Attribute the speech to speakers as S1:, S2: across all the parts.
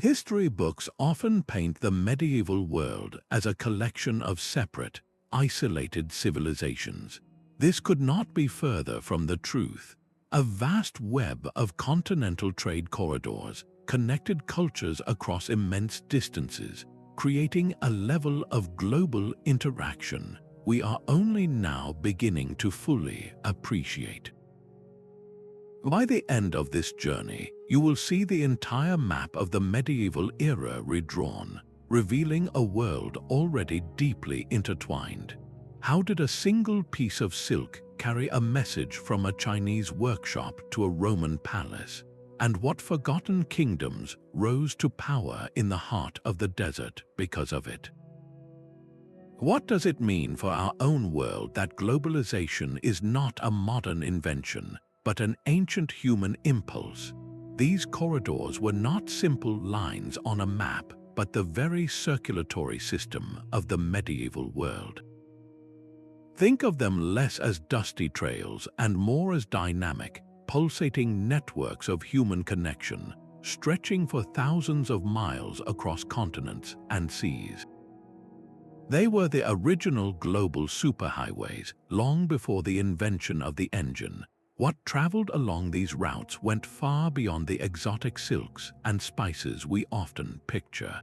S1: History books often paint the medieval world as a collection of separate, isolated civilizations. This could not be further from the truth. A vast web of continental trade corridors connected cultures across immense distances, creating a level of global interaction we are only now beginning to fully appreciate. By the end of this journey, you will see the entire map of the medieval era redrawn, revealing a world already deeply intertwined. How did a single piece of silk carry a message from a Chinese workshop to a Roman palace? And what forgotten kingdoms rose to power in the heart of the desert because of it? What does it mean for our own world that globalization is not a modern invention, but an ancient human impulse? These corridors were not simple lines on a map, but the very circulatory system of the medieval world. Think of them less as dusty trails and more as dynamic, pulsating networks of human connection, stretching for thousands of miles across continents and seas. They were the original global superhighways, long before the invention of the engine. What traveled along these routes went far beyond the exotic silks and spices we often picture.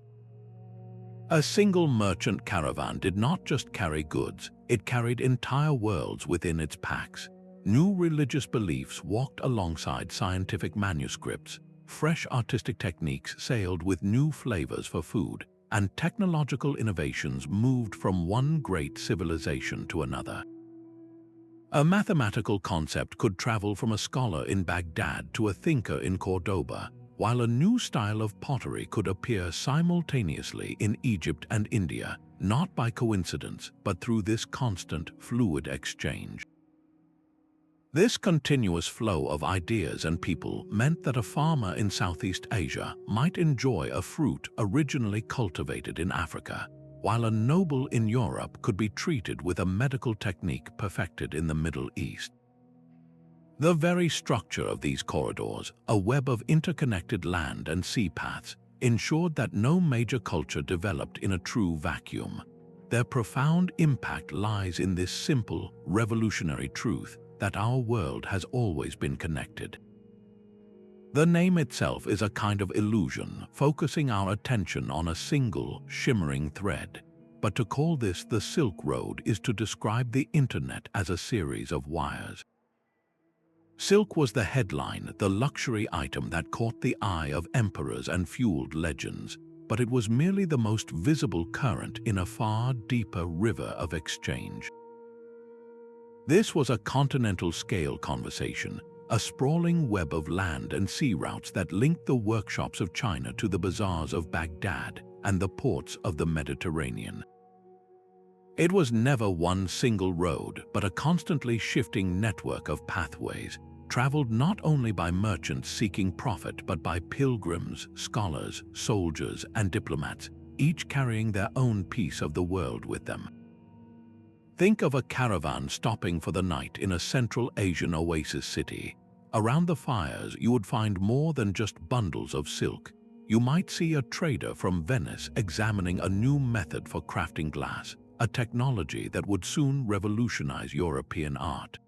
S1: A single merchant caravan did not just carry goods, it carried entire worlds within its packs. New religious beliefs walked alongside scientific manuscripts, fresh artistic techniques sailed with new flavors for food, and technological innovations moved from one great civilization to another. A mathematical concept could travel from a scholar in Baghdad to a thinker in Cordoba, while a new style of pottery could appear simultaneously in Egypt and India, not by coincidence, but through this constant, fluid exchange. This continuous flow of ideas and people meant that a farmer in Southeast Asia might enjoy a fruit originally cultivated in Africa, while a noble in Europe could be treated with a medical technique perfected in the Middle East. The very structure of these corridors, a web of interconnected land and sea paths, ensured that no major culture developed in a true vacuum. Their profound impact lies in this simple, revolutionary truth that our world has always been connected. The name itself is a kind of illusion, focusing our attention on a single, shimmering thread. But to call this the Silk Road is to describe the internet as a series of wires. Silk was the headline, the luxury item that caught the eye of emperors and fueled legends, but it was merely the most visible current in a far deeper river of exchange. This was a continental-scale conversation, a sprawling web of land and sea routes that linked the workshops of China to the bazaars of Baghdad and the ports of the Mediterranean. It was never one single road, but a constantly shifting network of pathways, traveled not only by merchants seeking profit but by pilgrims, scholars, soldiers, and diplomats, each carrying their own piece of the world with them. Think of a caravan stopping for the night in a Central Asian oasis city. Around the fires, you would find more than just bundles of silk. You might see a trader from Venice examining a new method for crafting glass, a technology that would soon revolutionize European art.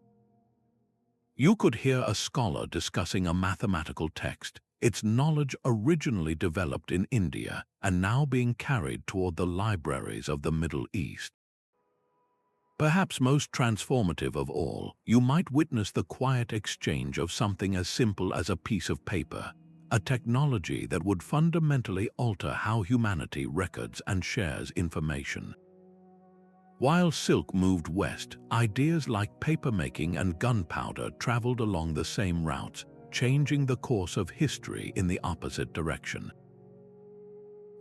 S1: You could hear a scholar discussing a mathematical text, its knowledge originally developed in India and now being carried toward the libraries of the Middle East. Perhaps most transformative of all, you might witness the quiet exchange of something as simple as a piece of paper, a technology that would fundamentally alter how humanity records and shares information. While silk moved west, ideas like papermaking and gunpowder traveled along the same routes, changing the course of history in the opposite direction.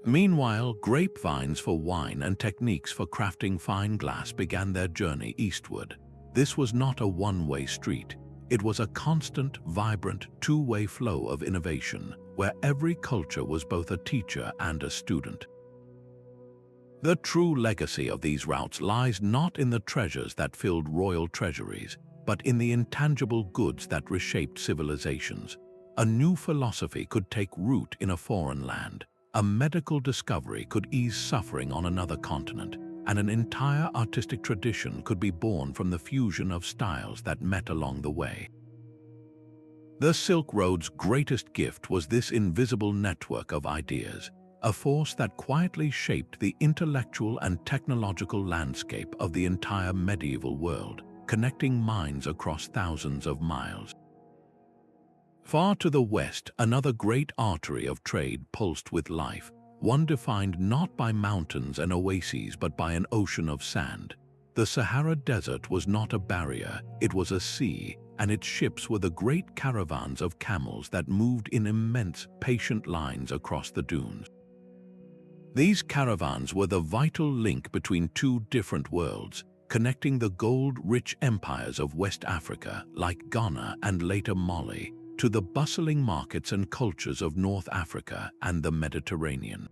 S1: Meanwhile, grapevines for wine and techniques for crafting fine glass began their journey eastward. This was not a one-way street. It was a constant, vibrant, two-way flow of innovation, where every culture was both a teacher and a student. The true legacy of these routes lies not in the treasures that filled royal treasuries, but in the intangible goods that reshaped civilizations. A new philosophy could take root in a foreign land, A medical discovery could ease suffering on another continent, and an entire artistic tradition could be born from the fusion of styles that met along the way. The Silk Road's greatest gift was this invisible network of ideas, a force that quietly shaped the intellectual and technological landscape of the entire medieval world, connecting minds across thousands of miles. Far to the west, another great artery of trade pulsed with life, one defined not by mountains and oases but by an ocean of sand. The Sahara Desert was not a barrier, it was a sea, and its ships were the great caravans of camels that moved in immense, patient lines across the dunes. These caravans were the vital link between two different worlds, connecting the gold-rich empires of West Africa, like Ghana and later Mali, to the bustling markets and cultures of North Africa and the Mediterranean.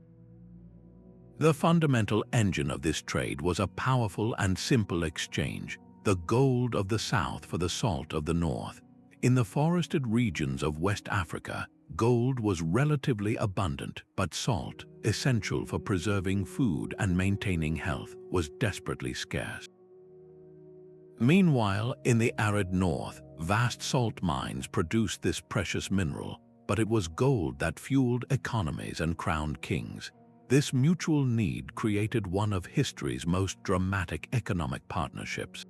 S1: The fundamental engine of this trade was a powerful and simple exchange, the gold of the south for the salt of the north. In the forested regions of West Africa, gold was relatively abundant, but salt, essential for preserving food and maintaining health, was desperately scarce. Meanwhile, in the arid north, vast salt mines produced this precious mineral, but it was gold that fueled economies and crowned kings. This mutual need created one of history's most dramatic economic partnerships.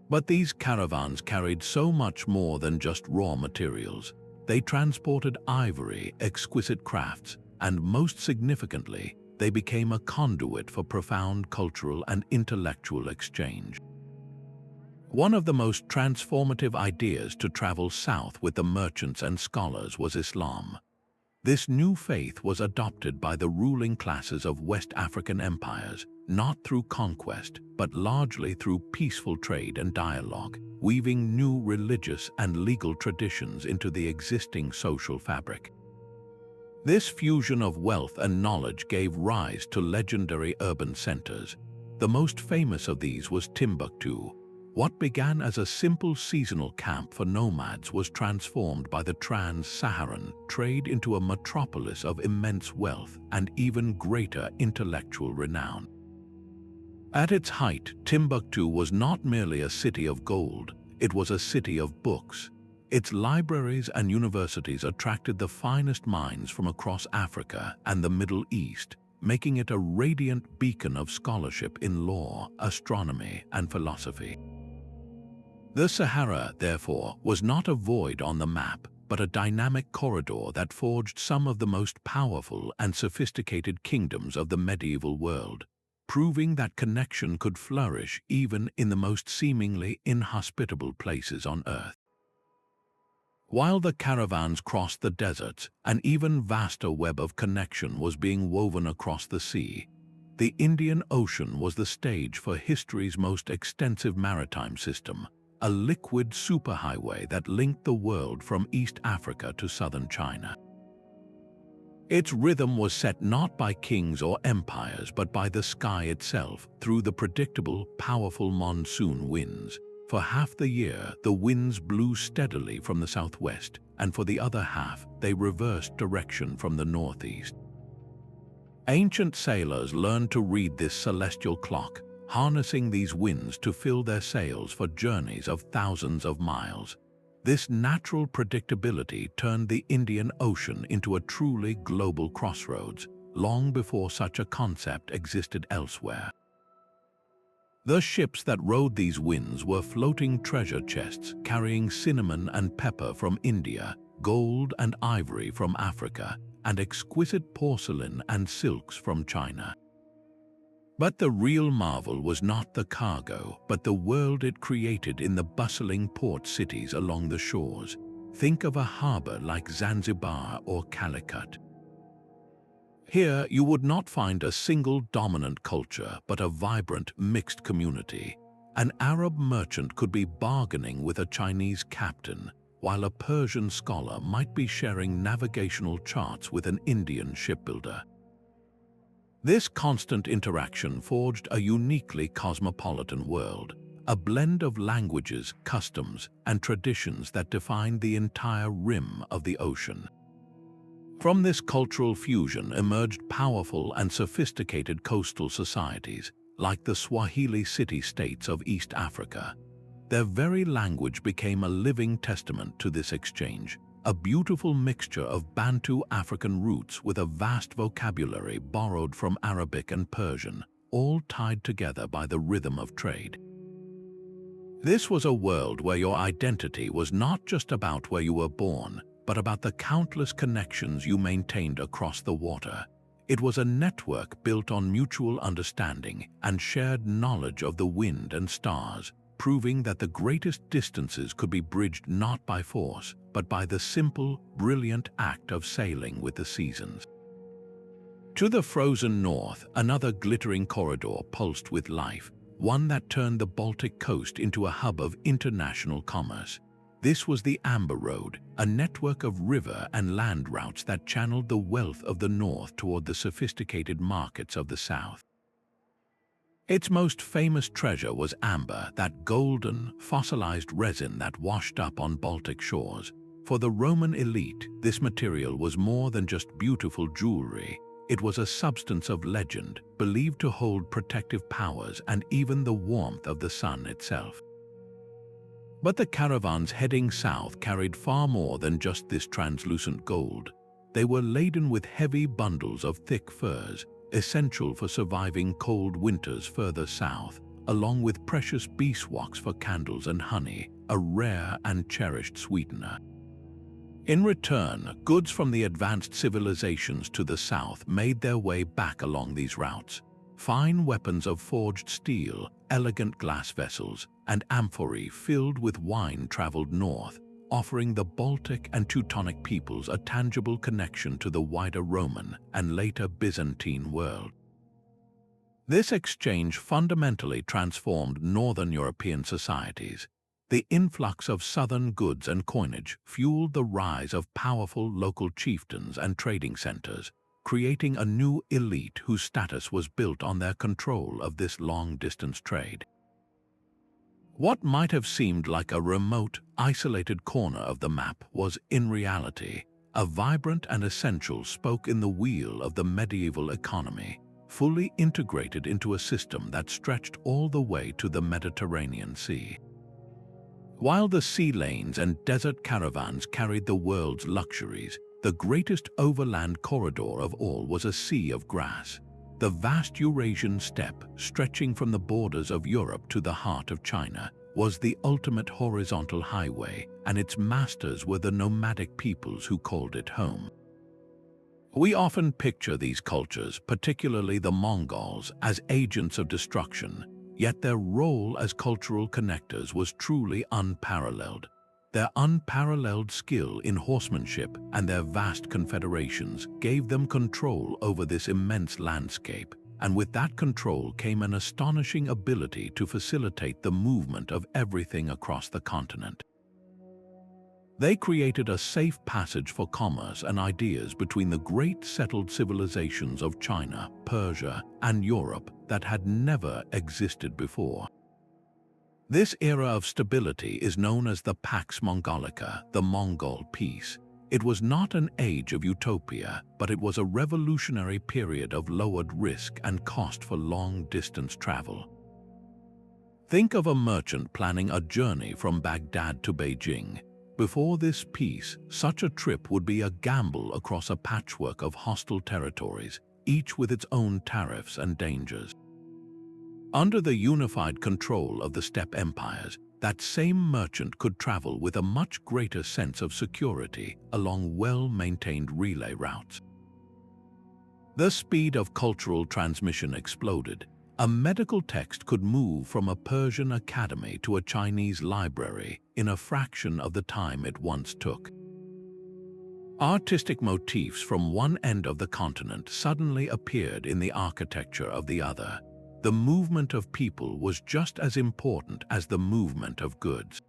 S1: But these caravans carried so much more than just raw materials. They transported ivory, exquisite crafts, and most significantly, they became a conduit for profound cultural and intellectual exchange. One of the most transformative ideas to travel south with the merchants and scholars was Islam. This new faith was adopted by the ruling classes of West African empires, not through conquest, but largely through peaceful trade and dialogue, weaving new religious and legal traditions into the existing social fabric. This fusion of wealth and knowledge gave rise to legendary urban centers. The most famous of these was Timbuktu. What began as a simple seasonal camp for nomads was transformed by the trans-Saharan trade into a metropolis of immense wealth and even greater intellectual renown. At its height, Timbuktu was not merely a city of gold, it was a city of books. Its libraries and universities attracted the finest minds from across Africa and the Middle East, making it a radiant beacon of scholarship in law, astronomy, and philosophy. The Sahara, therefore, was not a void on the map, but a dynamic corridor that forged some of the most powerful and sophisticated kingdoms of the medieval world, proving that connection could flourish even in the most seemingly inhospitable places on earth. While the caravans crossed the deserts, an even vaster web of connection was being woven across the sea. The Indian Ocean was the stage for history's most extensive maritime system, a liquid superhighway that linked the world from East Africa to southern China. Its rhythm was set not by kings or empires, but by the sky itself, through the predictable, powerful monsoon winds. For half the year, the winds blew steadily from the southwest, and for the other half, they reversed direction from the northeast. Ancient sailors learned to read this celestial clock, harnessing these winds to fill their sails for journeys of thousands of miles. This natural predictability turned the Indian Ocean into a truly global crossroads, long before such a concept existed elsewhere. The ships that rode these winds were floating treasure chests carrying cinnamon and pepper from India, gold and ivory from Africa, and exquisite porcelain and silks from China. But the real marvel was not the cargo, but the world it created in the bustling port cities along the shores. Think of a harbor like Zanzibar or Calicut. Here, you would not find a single dominant culture, but a vibrant, mixed community. An Arab merchant could be bargaining with a Chinese captain, while a Persian scholar might be sharing navigational charts with an Indian shipbuilder. This constant interaction forged a uniquely cosmopolitan world, a blend of languages, customs, and traditions that defined the entire rim of the ocean. From this cultural fusion emerged powerful and sophisticated coastal societies, like the Swahili city-states of East Africa. Their very language became a living testament to this exchange, a beautiful mixture of Bantu African roots with a vast vocabulary borrowed from Arabic and Persian, all tied together by the rhythm of trade. This was a world where your identity was not just about where you were born, but about the countless connections you maintained across the water. It was a network built on mutual understanding and shared knowledge of the wind and stars, proving that the greatest distances could be bridged not by force, but by the simple, brilliant act of sailing with the seasons. To the frozen north, another glittering corridor pulsed with life, one that turned the Baltic coast into a hub of international commerce. This was the Amber Road, a network of river and land routes that channeled the wealth of the north toward the sophisticated markets of the south. Its most famous treasure was amber, that golden, fossilized resin that washed up on Baltic shores. For the Roman elite, this material was more than just beautiful jewelry. It was a substance of legend, believed to hold protective powers and even the warmth of the sun itself. But the caravans heading south carried far more than just this translucent gold. They were laden with heavy bundles of thick furs, essential for surviving cold winters further south, along with precious beeswax for candles and honey, a rare and cherished sweetener. In return, goods from the advanced civilizations to the south made their way back along these routes. Fine weapons of forged steel, elegant glass vessels, and amphorae filled with wine traveled north, offering the Baltic and Teutonic peoples a tangible connection to the wider Roman and later Byzantine world. This exchange fundamentally transformed northern European societies. The influx of southern goods and coinage fueled the rise of powerful local chieftains and trading centers, creating a new elite whose status was built on their control of this long-distance trade. What might have seemed like a remote, isolated corner of the map was, in reality, a vibrant and essential spoke in the wheel of the medieval economy, fully integrated into a system that stretched all the way to the Mediterranean Sea. While the sea lanes and desert caravans carried the world's luxuries, the greatest overland corridor of all was a sea of grass. The vast Eurasian steppe, stretching from the borders of Europe to the heart of China, was the ultimate horizontal highway, and its masters were the nomadic peoples who called it home. We often picture these cultures, particularly the Mongols, as agents of destruction, yet their role as cultural connectors was truly unparalleled. Their unparalleled skill in horsemanship and their vast confederations gave them control over this immense landscape, and with that control came an astonishing ability to facilitate the movement of everything across the continent. They created a safe passage for commerce and ideas between the great settled civilizations of China, Persia, and Europe that had never existed before. This era of stability is known as the Pax Mongolica, the Mongol peace. It was not an age of utopia, but it was a revolutionary period of lowered risk and cost for long-distance travel. Think of a merchant planning a journey from Baghdad to Beijing. Before this peace, such a trip would be a gamble across a patchwork of hostile territories, each with its own tariffs and dangers. Under the unified control of the steppe empires, that same merchant could travel with a much greater sense of security along well-maintained relay routes. The speed of cultural transmission exploded. A medical text could move from a Persian academy to a Chinese library in a fraction of the time it once took. Artistic motifs from one end of the continent suddenly appeared in the architecture of the other. The movement of people was just as important as the movement of goods.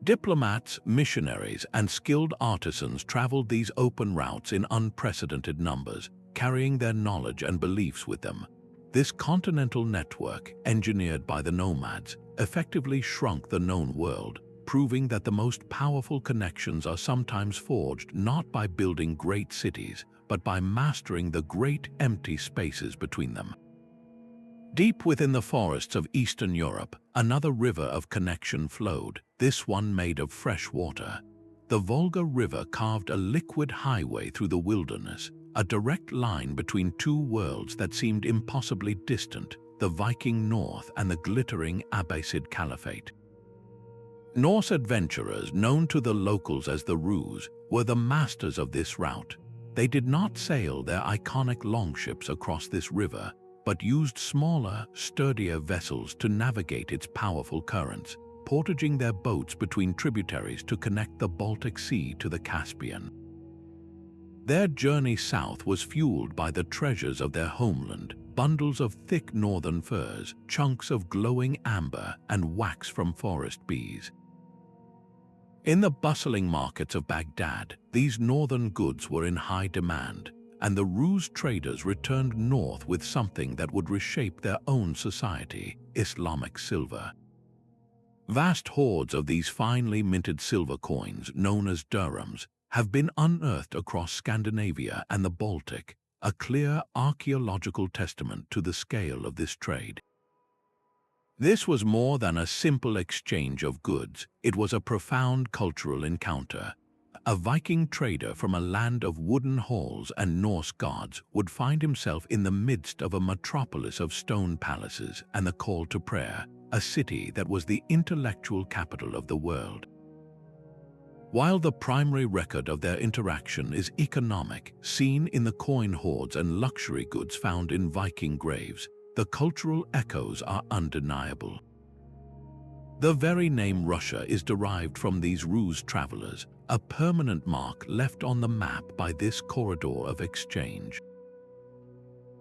S1: Diplomats, missionaries, and skilled artisans traveled these open routes in unprecedented numbers, carrying their knowledge and beliefs with them. This continental network, engineered by the Nomads, effectively shrunk the known world, proving that the most powerful connections are sometimes forged not by building great cities, but by mastering the great empty spaces between them. Deep within the forests of Eastern Europe, another river of connection flowed, this one made of fresh water. The Volga River carved a liquid highway through the wilderness, a direct line between two worlds that seemed impossibly distant, the Viking North and the glittering Abbasid Caliphate. Norse adventurers, known to the locals as the Rus, were the masters of this route. They did not sail their iconic longships across this river, but used smaller, sturdier vessels to navigate its powerful currents, portaging their boats between tributaries to connect the Baltic Sea to the Caspian. Their journey south was fueled by the treasures of their homeland, bundles of thick northern furs, chunks of glowing amber, and wax from forest bees. In the bustling markets of Baghdad, these northern goods were in high demand, and the Rus traders returned north with something that would reshape their own society, Islamic silver. Vast hoards of these finely minted silver coins, known as dirhams, have been unearthed across Scandinavia and the Baltic, a clear archaeological testament to the scale of this trade. This was more than a simple exchange of goods, it was a profound cultural encounter. A Viking trader from a land of wooden halls and Norse gods would find himself in the midst of a metropolis of stone palaces and the call to prayer, a city that was the intellectual capital of the world. While the primary record of their interaction is economic, seen in the coin hoards and luxury goods found in Viking graves, the cultural echoes are undeniable. The very name Russia is derived from these Rus travelers, a permanent mark left on the map by this corridor of exchange.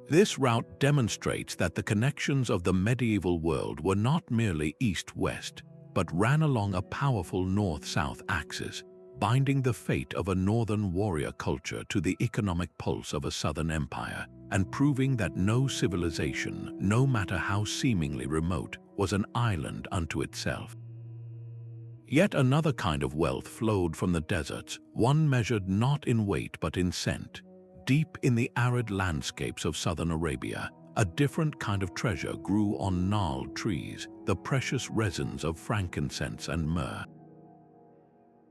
S1: This route demonstrates that the connections of the medieval world were not merely east-west, but ran along a powerful north-south axis, binding the fate of a northern warrior culture to the economic pulse of a southern empire, and proving that no civilization, no matter how seemingly remote, was an island unto itself. Yet another kind of wealth flowed from the deserts, one measured not in weight but in scent. Deep in the arid landscapes of southern Arabia, a different kind of treasure grew on gnarled trees, the precious resins of frankincense and myrrh.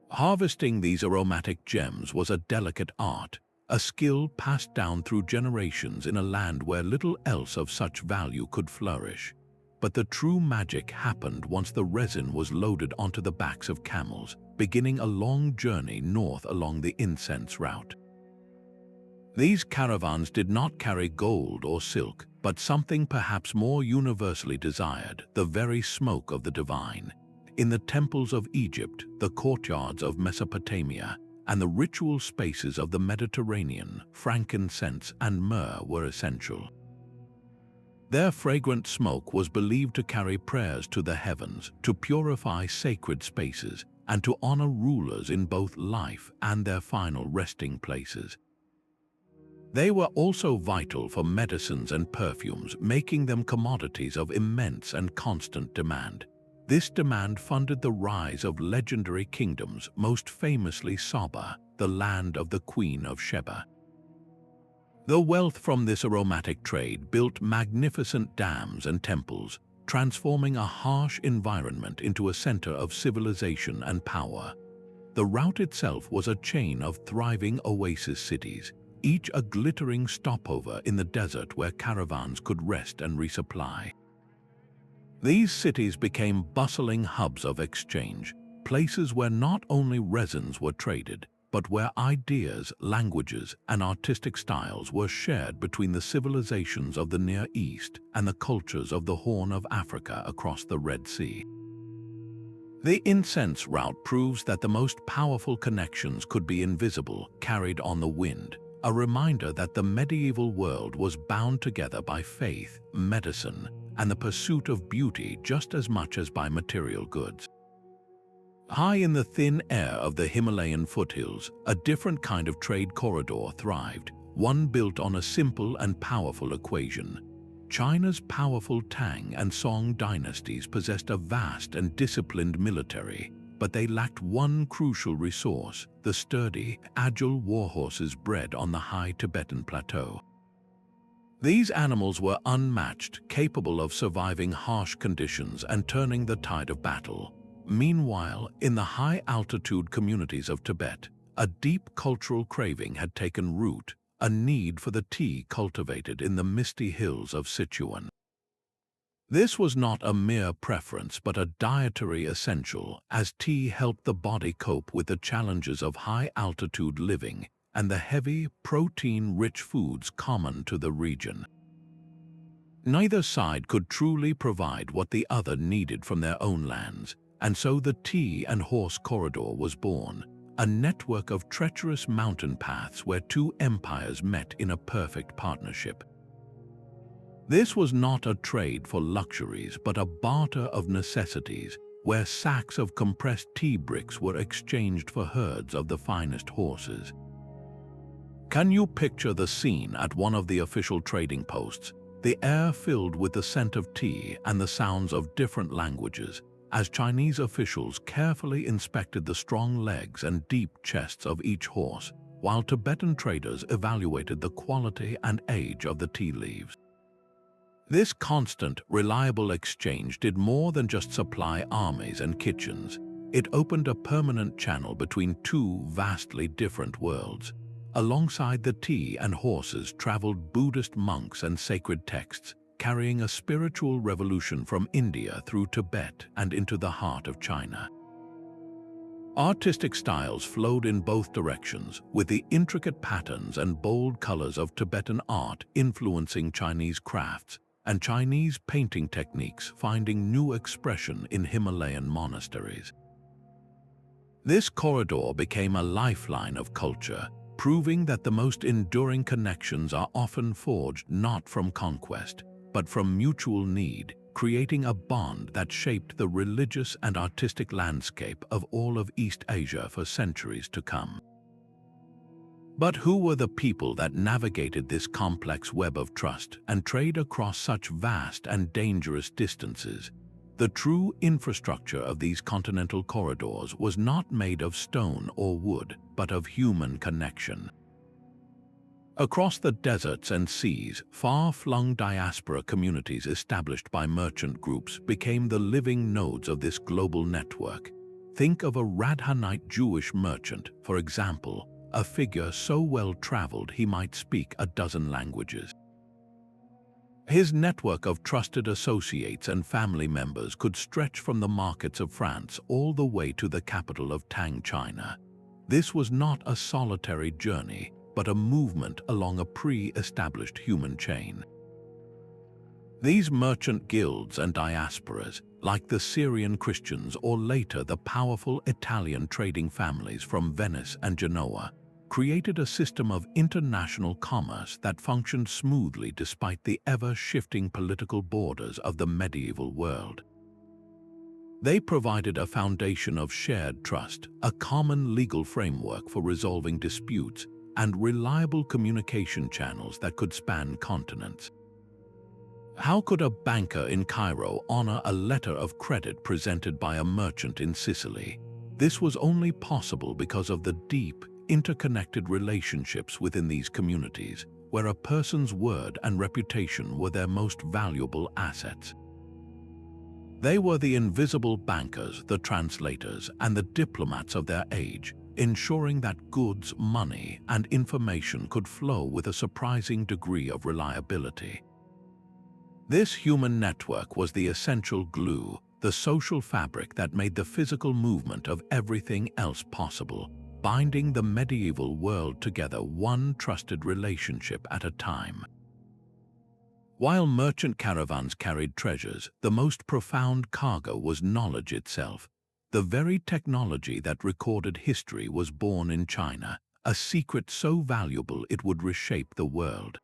S1: Harvesting these aromatic gems was a delicate art, a skill passed down through generations in a land where little else of such value could flourish. But the true magic happened once the resin was loaded onto the backs of camels, beginning a long journey north along the Incense route. These caravans did not carry gold or silk, but something perhaps more universally desired, the very smoke of the divine. In the temples of Egypt, the courtyards of Mesopotamia, and the ritual spaces of the Mediterranean, frankincense and myrrh were essential. Their fragrant smoke was believed to carry prayers to the heavens, to purify sacred spaces, and to honor rulers in both life and their final resting places. They were also vital for medicines and perfumes, making them commodities of immense and constant demand. This demand funded the rise of legendary kingdoms, most famously Saba, the land of the Queen of Sheba. The wealth from this aromatic trade built magnificent dams and temples, transforming a harsh environment into a center of civilization and power. The route itself was a chain of thriving oasis cities, each a glittering stopover in the desert where caravans could rest and resupply. These cities became bustling hubs of exchange, places where not only resins were traded, but where ideas, languages, and artistic styles were shared between the civilizations of the Near East and the cultures of the Horn of Africa across the Red Sea. The Incense route proves that the most powerful connections could be invisible, carried on the wind, a reminder that the medieval world was bound together by faith, medicine, and the pursuit of beauty just as much as by material goods. High in the thin air of the Himalayan foothills, a different kind of trade corridor thrived, one built on a simple and powerful equation. China's powerful Tang and Song dynasties possessed a vast and disciplined military, but they lacked one crucial resource: the sturdy, agile warhorses bred on the high Tibetan plateau. These animals were unmatched, capable of surviving harsh conditions and turning the tide of battle. Meanwhile, in the high-altitude communities of Tibet, a deep cultural craving had taken root, a need for the tea cultivated in the misty hills of Sichuan. This was not a mere preference but a dietary essential, as tea helped the body cope with the challenges of high-altitude living and the heavy, protein-rich foods common to the region. Neither side could truly provide what the other needed from their own lands, and so the tea and horse corridor was born, a network of treacherous mountain paths where two empires met in a perfect partnership. This was not a trade for luxuries but a barter of necessities, where sacks of compressed tea bricks were exchanged for herds of the finest horses. Can you picture the scene at one of the official trading posts, the air filled with the scent of tea and the sounds of different languages, as Chinese officials carefully inspected the strong legs and deep chests of each horse, while Tibetan traders evaluated the quality and age of the tea leaves? This constant, reliable exchange did more than just supply armies and kitchens. It opened a permanent channel between two vastly different worlds. Alongside the tea and horses traveled Buddhist monks and sacred texts, carrying a spiritual revolution from India through Tibet and into the heart of China. Artistic styles flowed in both directions, with the intricate patterns and bold colors of Tibetan art influencing Chinese crafts, and Chinese painting techniques finding new expression in Himalayan monasteries. This corridor became a lifeline of culture, proving that the most enduring connections are often forged not from conquest, but from mutual need, creating a bond that shaped the religious and artistic landscape of all of East Asia for centuries to come. But who were the people that navigated this complex web of trust and trade across such vast and dangerous distances? The true infrastructure of these continental corridors was not made of stone or wood, but of human connection. Across the deserts and seas, far-flung diaspora communities established by merchant groups became the living nodes of this global network. Think of a Radhanite Jewish merchant, for example, a figure so well-traveled he might speak a dozen languages. His network of trusted associates and family members could stretch from the markets of France all the way to the capital of Tang, China. This was not a solitary journey, but a movement along a pre-established human chain. These merchant guilds and diasporas, like the Syrian Christians or later the powerful Italian trading families from Venice and Genoa, created a system of international commerce that functioned smoothly despite the ever-shifting political borders of the medieval world. They provided a foundation of shared trust, a common legal framework for resolving disputes, and reliable communication channels that could span continents. How could a banker in Cairo honor a letter of credit presented by a merchant in Sicily? This was only possible because of the deep, interconnected relationships within these communities, where a person's word and reputation were their most valuable assets. They were the invisible bankers, the translators, and the diplomats of their age, ensuring that goods, money, and information could flow with a surprising degree of reliability. This human network was the essential glue, the social fabric that made the physical movement of everything else possible, binding the medieval world together one trusted relationship at a time. While merchant caravans carried treasures, the most profound cargo was knowledge itself. The very technology that recorded history was born in China, a secret so valuable it would reshape the world.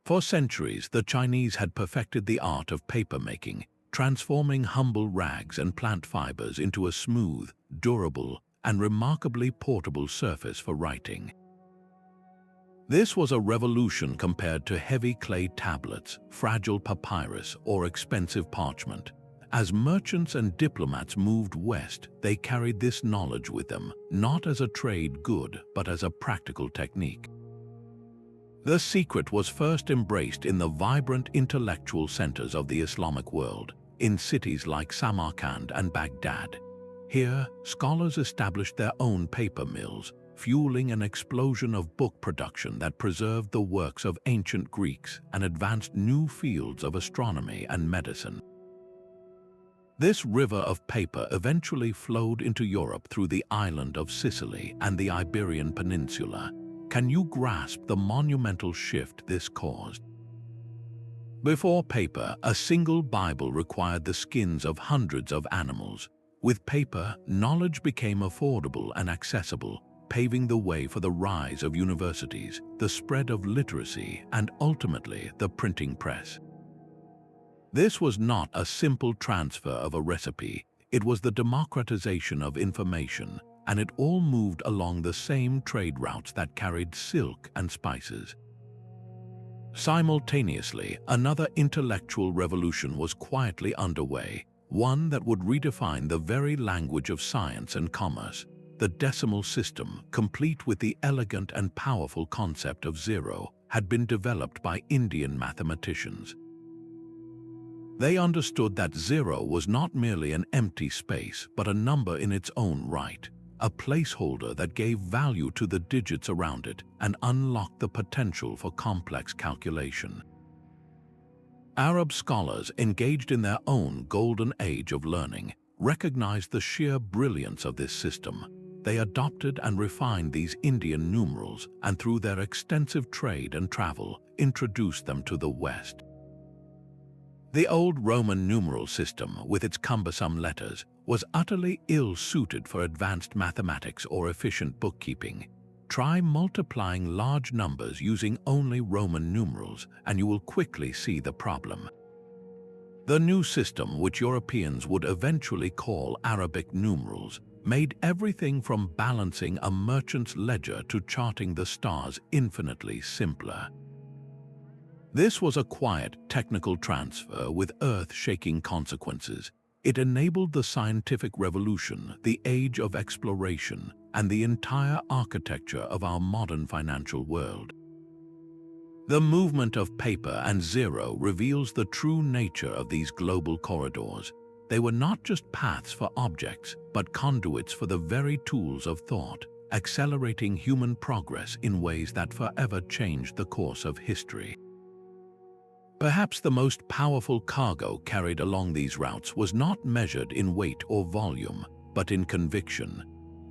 S1: For centuries, the Chinese had perfected the art of papermaking, transforming humble rags and plant fibers into a smooth, durable, and remarkably portable surface for writing. This was a revolution compared to heavy clay tablets, fragile papyrus, or expensive parchment, As merchants and diplomats moved west, they carried this knowledge with them, not as a trade good, but as a practical technique. The secret was first embraced in the vibrant intellectual centers of the Islamic world, in cities like Samarkand and Baghdad. Here, scholars established their own paper mills, fueling an explosion of book production that preserved the works of ancient Greeks and advanced new fields of astronomy and medicine. This river of paper eventually flowed into Europe through the island of Sicily and the Iberian Peninsula. Can you grasp the monumental shift this caused? Before paper, a single Bible required the skins of hundreds of animals. With paper, knowledge became affordable and accessible, paving the way for the rise of universities, the spread of literacy, and ultimately the printing press. This was not a simple transfer of a recipe, it was the democratization of information, and it all moved along the same trade routes that carried silk and spices. Simultaneously, another intellectual revolution was quietly underway, one that would redefine the very language of science and commerce. The decimal system, complete with the elegant and powerful concept of zero, had been developed by Indian mathematicians. They understood that zero was not merely an empty space, but a number in its own right, a placeholder that gave value to the digits around it and unlocked the potential for complex calculation. Arab scholars, engaged in their own golden age of learning, recognized the sheer brilliance of this system. They adopted and refined these Indian numerals and, through their extensive trade and travel, introduced them to the West. The old Roman numeral system, with its cumbersome letters, was utterly ill-suited for advanced mathematics or efficient bookkeeping. Try multiplying large numbers using only Roman numerals, and you will quickly see the problem. The new system, which Europeans would eventually call Arabic numerals, made everything from balancing a merchant's ledger to charting the stars infinitely simpler. This was a quiet, technical transfer with earth-shaking consequences. It enabled the scientific revolution, the age of exploration, and the entire architecture of our modern financial world. The movement of paper and zero reveals the true nature of these global corridors. They were not just paths for objects, but conduits for the very tools of thought, accelerating human progress in ways that forever changed the course of history. Perhaps the most powerful cargo carried along these routes was not measured in weight or volume, but in conviction.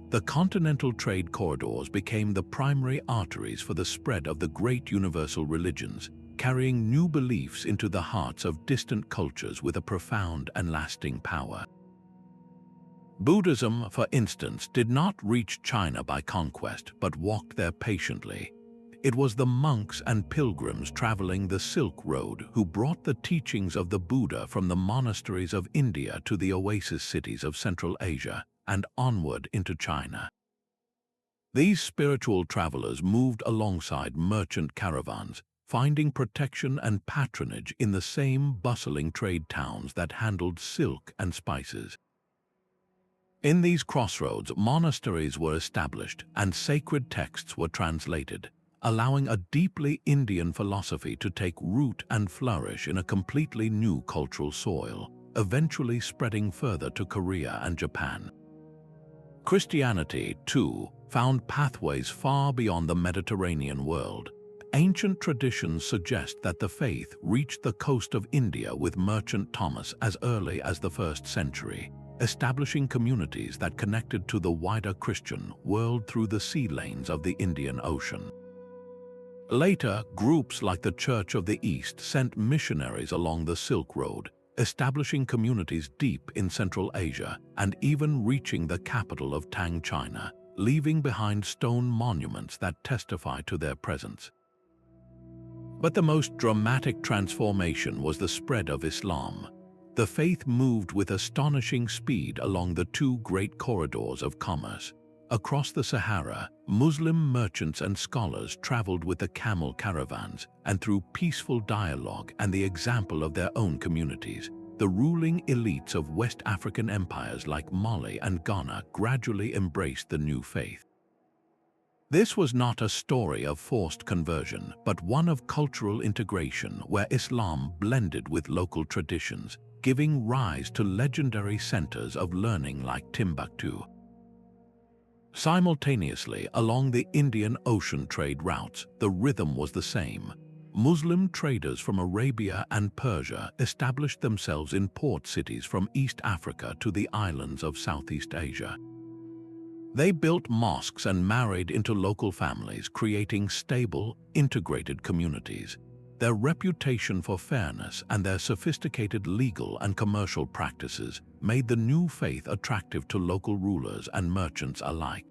S1: The continental trade corridors became the primary arteries for the spread of the great universal religions, carrying new beliefs into the hearts of distant cultures with a profound and lasting power. Buddhism, for instance, did not reach China by conquest, but walked there patiently. It was the monks and pilgrims traveling the Silk Road who brought the teachings of the Buddha from the monasteries of India to the oasis cities of Central Asia and onward into China. These spiritual travelers moved alongside merchant caravans, finding protection and patronage in the same bustling trade towns that handled silk and spices. In these crossroads, monasteries were established and sacred texts were translated, allowing a deeply Indian philosophy to take root and flourish in a completely new cultural soil, eventually spreading further to Korea and Japan. Christianity, too, found pathways far beyond the Mediterranean world. Ancient traditions suggest that the faith reached the coast of India with merchant Thomas as early as the 1st century, establishing communities that connected to the wider Christian world through the sea lanes of the Indian Ocean. Later, groups like the Church of the East sent missionaries along the Silk Road, establishing communities deep in Central Asia and even reaching the capital of Tang, China, leaving behind stone monuments that testify to their presence. But the most dramatic transformation was the spread of Islam. The faith moved with astonishing speed along the two great corridors of commerce. Across the Sahara, Muslim merchants and scholars traveled with the camel caravans, and through peaceful dialogue and the example of their own communities, the ruling elites of West African empires like Mali and Ghana gradually embraced the new faith. This was not a story of forced conversion, but one of cultural integration where Islam blended with local traditions, giving rise to legendary centers of learning like Timbuktu. Simultaneously, along the Indian Ocean trade routes, the rhythm was the same. Muslim traders from Arabia and Persia established themselves in port cities from East Africa to the islands of Southeast Asia. They built mosques and married into local families, creating stable, integrated communities. Their reputation for fairness and their sophisticated legal and commercial practices made the new faith attractive to local rulers and merchants alike.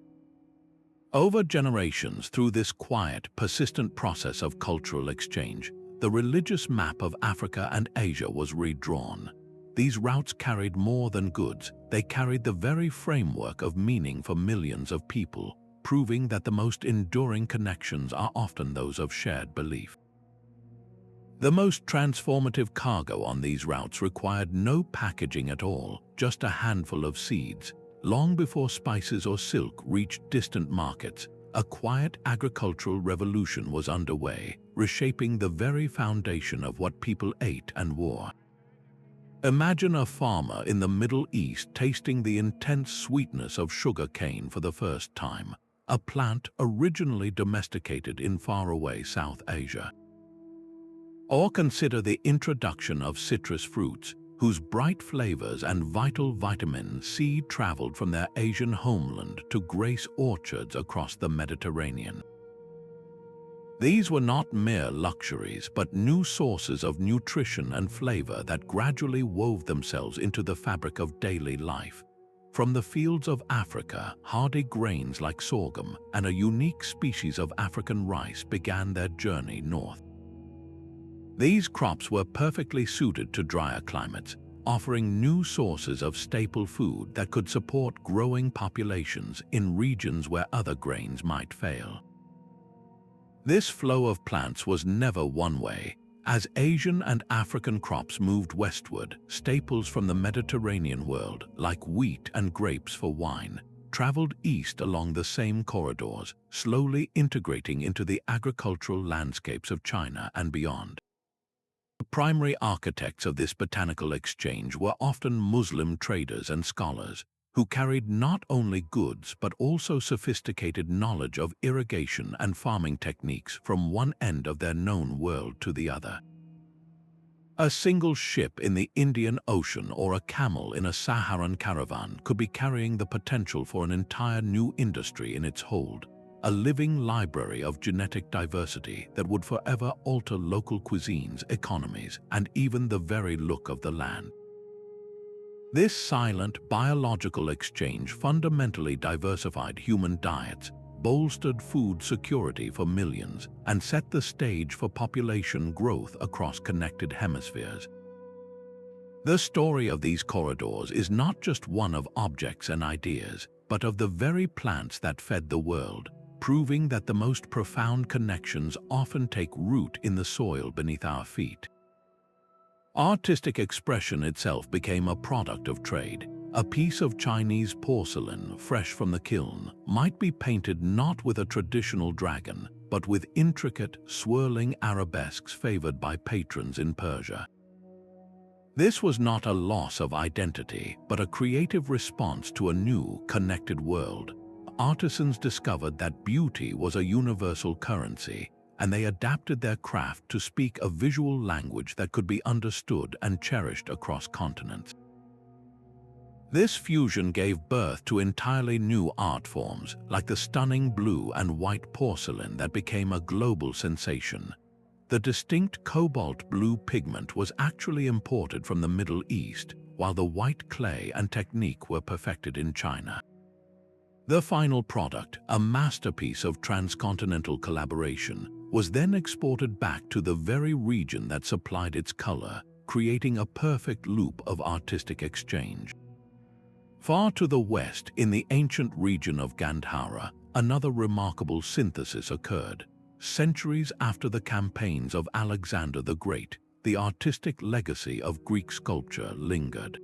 S1: Over generations, through this quiet, persistent process of cultural exchange, the religious map of Africa and Asia was redrawn. These routes carried more than goods, they carried the very framework of meaning for millions of people, proving that the most enduring connections are often those of shared belief. The most transformative cargo on these routes required no packaging at all, just a handful of seeds. Long before spices or silk reached distant markets, a quiet agricultural revolution was underway, reshaping the very foundation of what people ate and wore. Imagine a farmer in the Middle East tasting the intense sweetness of sugar cane for the first time, a plant originally domesticated in faraway South Asia. Or consider the introduction of citrus fruits, whose bright flavors and vital vitamin C traveled from their Asian homeland to grace orchards across the Mediterranean. These were not mere luxuries, but new sources of nutrition and flavor that gradually wove themselves into the fabric of daily life. From the fields of Africa, hardy grains like sorghum and a unique species of African rice began their journey north. These crops were perfectly suited to drier climates, offering new sources of staple food that could support growing populations in regions where other grains might fail. This flow of plants was never one way. As Asian and African crops moved westward, staples from the Mediterranean world, like wheat and grapes for wine, traveled east along the same corridors, slowly integrating into the agricultural landscapes of China and beyond. The primary architects of this botanical exchange were often Muslim traders and scholars, who carried not only goods but also sophisticated knowledge of irrigation and farming techniques from one end of their known world to the other. A single ship in the Indian Ocean or a camel in a Saharan caravan could be carrying the potential for an entire new industry in its hold, a living library of genetic diversity that would forever alter local cuisines, economies, and even the very look of the land. This silent biological exchange fundamentally diversified human diets, bolstered food security for millions, and set the stage for population growth across connected hemispheres. The story of these corridors is not just one of objects and ideas, but of the very plants that fed the world, proving that the most profound connections often take root in the soil beneath our feet. Artistic expression itself became a product of trade. A piece of Chinese porcelain, fresh from the kiln, might be painted not with a traditional dragon, but with intricate, swirling arabesques favored by patrons in Persia. This was not a loss of identity, but a creative response to a new, connected world. Artisans discovered that beauty was a universal currency, and they adapted their craft to speak a visual language that could be understood and cherished across continents. This fusion gave birth to entirely new art forms, like the stunning blue and white porcelain that became a global sensation. The distinct cobalt blue pigment was actually imported from the Middle East, while the white clay and technique were perfected in China. The final product, a masterpiece of transcontinental collaboration, was then exported back to the very region that supplied its color, creating a perfect loop of artistic exchange. Far to the west, in the ancient region of Gandhara, another remarkable synthesis occurred. Centuries after the campaigns of Alexander the Great, the artistic legacy of Greek sculpture lingered.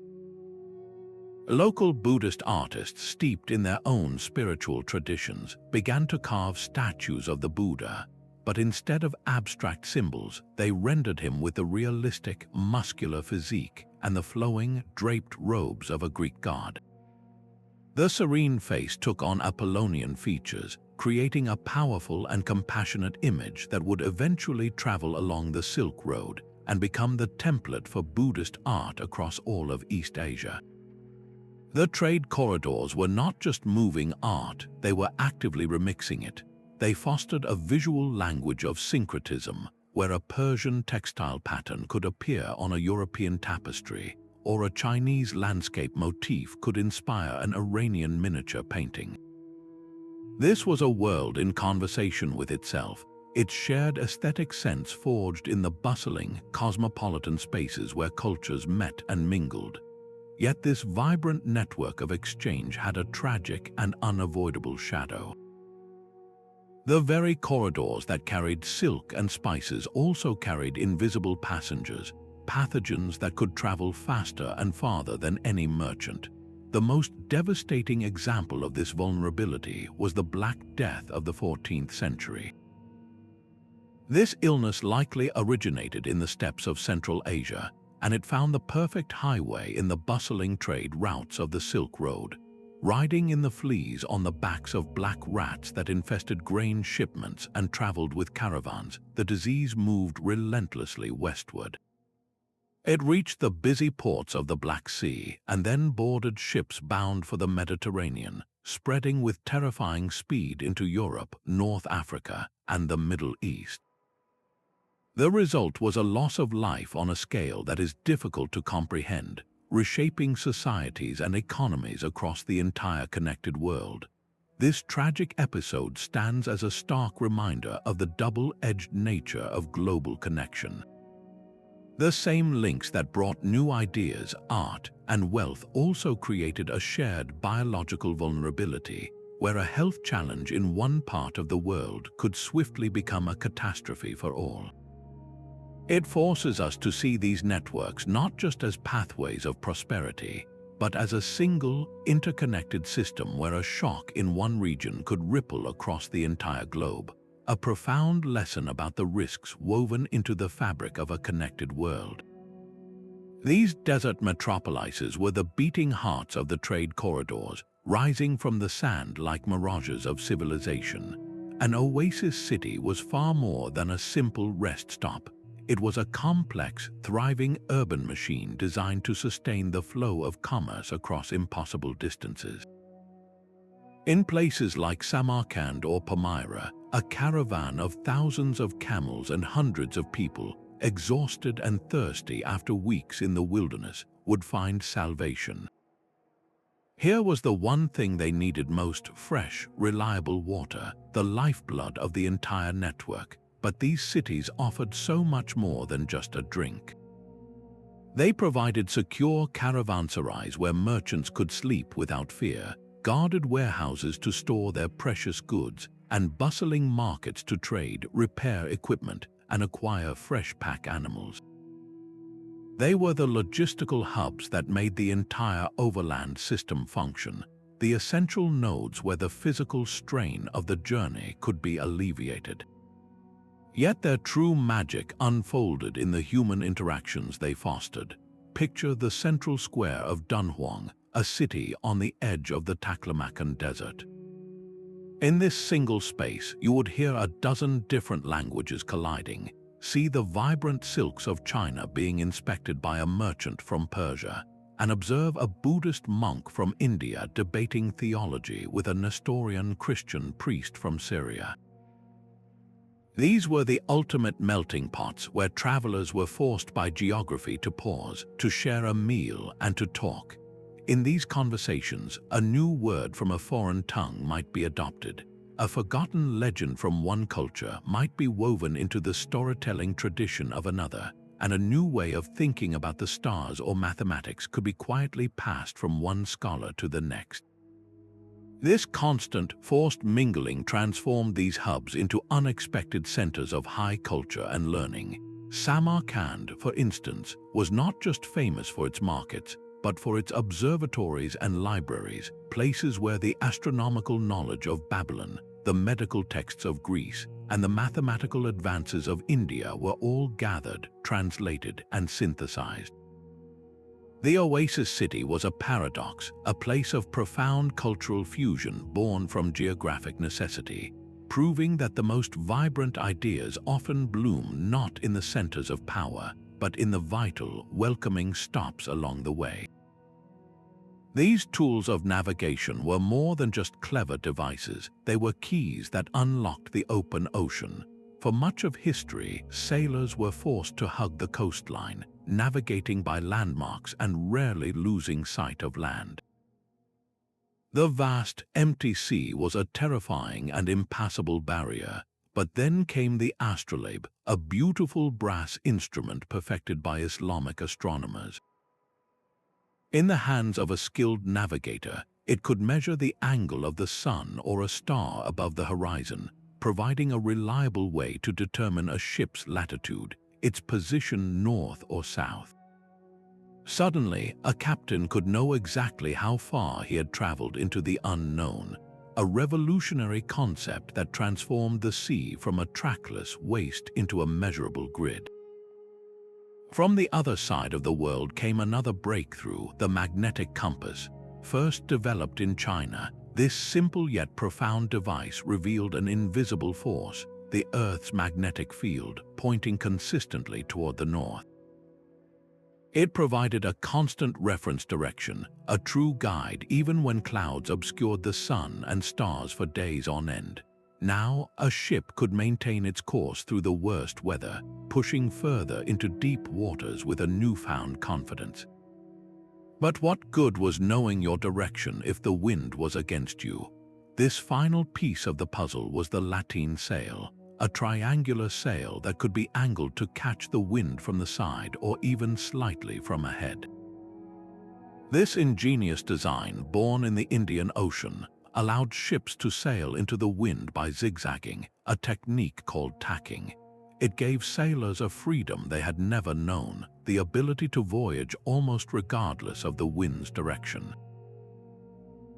S1: Local Buddhist artists, steeped in their own spiritual traditions, began to carve statues of the Buddha, but instead of abstract symbols, they rendered him with the realistic, muscular physique and the flowing, draped robes of a Greek god. The serene face took on Apollonian features, creating a powerful and compassionate image that would eventually travel along the Silk Road and become the template for Buddhist art across all of East Asia. The trade corridors were not just moving art, they were actively remixing it. They fostered a visual language of syncretism, where a Persian textile pattern could appear on a European tapestry, or a Chinese landscape motif could inspire an Iranian miniature painting. This was a world in conversation with itself, its shared aesthetic sense forged in the bustling, cosmopolitan spaces where cultures met and mingled. Yet this vibrant network of exchange had a tragic and unavoidable shadow. The very corridors that carried silk and spices also carried invisible passengers, pathogens that could travel faster and farther than any merchant. The most devastating example of this vulnerability was the Black Death of the 14th century. This illness likely originated in the steppes of Central Asia, and it found the perfect highway in the bustling trade routes of the Silk Road. Riding in the fleas on the backs of black rats that infested grain shipments and traveled with caravans, the disease moved relentlessly westward. It reached the busy ports of the Black Sea and then boarded ships bound for the Mediterranean, spreading with terrifying speed into Europe, North Africa, and the Middle East. The result was a loss of life on a scale that is difficult to comprehend, reshaping societies and economies across the entire connected world. This tragic episode stands as a stark reminder of the double-edged nature of global connection. The same links that brought new ideas, art, and wealth also created a shared biological vulnerability, where a health challenge in one part of the world could swiftly become a catastrophe for all. It forces us to see these networks not just as pathways of prosperity, but as a single, interconnected system where a shock in one region could ripple across the entire globe, a profound lesson about the risks woven into the fabric of a connected world. These desert metropolises were the beating hearts of the trade corridors, rising from the sand like mirages of civilization. An oasis city was far more than a simple rest stop. It was a complex, thriving urban machine designed to sustain the flow of commerce across impossible distances. In places like Samarkand or Palmyra, a caravan of thousands of camels and hundreds of people, exhausted and thirsty after weeks in the wilderness, would find salvation. Here was the one thing they needed most: fresh, reliable water, the lifeblood of the entire network. But these cities offered so much more than just a drink. They provided secure caravanserais where merchants could sleep without fear, guarded warehouses to store their precious goods, and bustling markets to trade, repair equipment, and acquire fresh pack animals. They were the logistical hubs that made the entire overland system function, the essential nodes where the physical strain of the journey could be alleviated. Yet their true magic unfolded in the human interactions they fostered. Picture the central square of Dunhuang, a city on the edge of the Taklamakan Desert. In this single space, you would hear a dozen different languages colliding. See the vibrant silks of China being inspected by a merchant from Persia, and observe a Buddhist monk from India debating theology with a Nestorian Christian priest from Syria. These were the ultimate melting pots where travelers were forced by geography to pause, to share a meal, and to talk. In these conversations, a new word from a foreign tongue might be adopted. A forgotten legend from one culture might be woven into the storytelling tradition of another, and a new way of thinking about the stars or mathematics could be quietly passed from one scholar to the next. This constant, forced mingling transformed these hubs into unexpected centers of high culture and learning. Samarkand, for instance, was not just famous for its markets, but for its observatories and libraries, places where the astronomical knowledge of Babylon, the medical texts of Greece, and the mathematical advances of India were all gathered, translated, and synthesized. The Oasis city was a paradox, a place of profound cultural fusion born from geographic necessity, proving that the most vibrant ideas often bloom not in the centers of power, but in the vital, welcoming stops along the way. These tools of navigation were more than just clever devices, they were keys that unlocked the open ocean. For much of history, sailors were forced to hug the coastline, navigating by landmarks and rarely losing sight of land. The vast, empty sea was a terrifying and impassable barrier, but then came the astrolabe, a beautiful brass instrument perfected by Islamic astronomers. In the hands of a skilled navigator, it could measure the angle of the sun or a star above the horizon, providing a reliable way to determine a ship's latitude, its position north or south. Suddenly, a captain could know exactly how far he had traveled into the unknown, a revolutionary concept that transformed the sea from a trackless waste into a measurable grid. From the other side of the world came another breakthrough, the magnetic compass. First developed in China, this simple yet profound device revealed an invisible force, the Earth's magnetic field, pointing consistently toward the north. It provided a constant reference direction, a true guide even when clouds obscured the sun and stars for days on end. Now, a ship could maintain its course through the worst weather, pushing further into deep waters with a newfound confidence. But what good was knowing your direction if the wind was against you? This final piece of the puzzle was the lateen sail, a triangular sail that could be angled to catch the wind from the side or even slightly from ahead. This ingenious design, born in the Indian Ocean, allowed ships to sail into the wind by zigzagging, a technique called tacking. It gave sailors a freedom they had never known, the ability to voyage almost regardless of the wind's direction.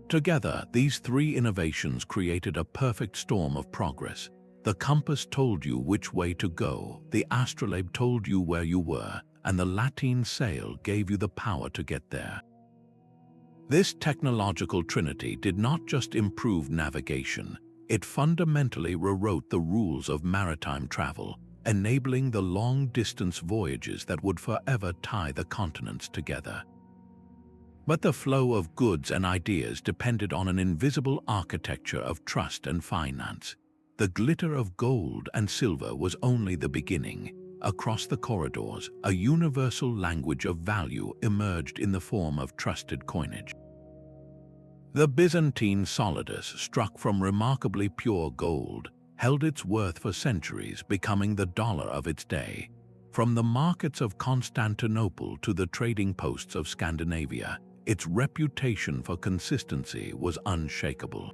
S1: Together, these three innovations created a perfect storm of progress. The compass told you which way to go, the astrolabe told you where you were, and the lateen sail gave you the power to get there. This technological trinity did not just improve navigation, it fundamentally rewrote the rules of maritime travel, enabling the long-distance voyages that would forever tie the continents together. But the flow of goods and ideas depended on an invisible architecture of trust and finance. The glitter of gold and silver was only the beginning. Across the corridors, a universal language of value emerged in the form of trusted coinage. The Byzantine solidus, struck from remarkably pure gold, held its worth for centuries, becoming the dollar of its day. From the markets of Constantinople to the trading posts of Scandinavia, its reputation for consistency was unshakable.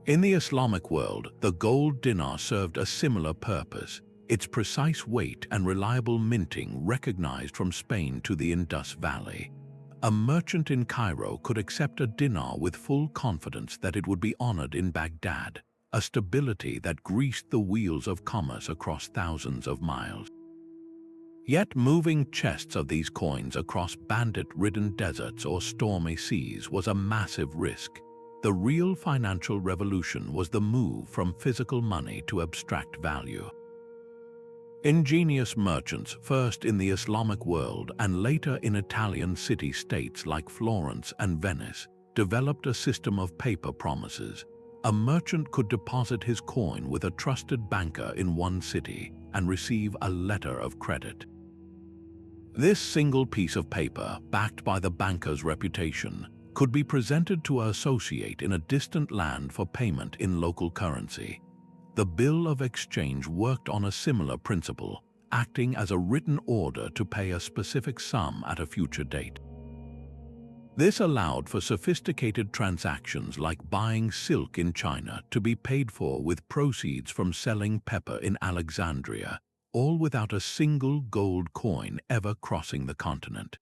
S1: In the Islamic world, the gold dinar served a similar purpose, its precise weight and reliable minting recognized from Spain to the Indus Valley. A merchant in Cairo could accept a dinar with full confidence that it would be honored in Baghdad, a stability that greased the wheels of commerce across thousands of miles. Yet moving chests of these coins across bandit-ridden deserts or stormy seas was a massive risk. The real financial revolution was the move from physical money to abstract value. Ingenious merchants, first in the Islamic world and later in Italian city-states like Florence and Venice, developed a system of paper promises. A merchant could deposit his coin with a trusted banker in one city and receive a letter of credit. This single piece of paper, backed by the banker's reputation, could be presented to an associate in a distant land for payment in local currency. The bill of exchange worked on a similar principle, acting as a written order to pay a specific sum at a future date. This allowed for sophisticated transactions like buying silk in China to be paid for with proceeds from selling pepper in Alexandria, all without a single gold coin ever crossing the continent.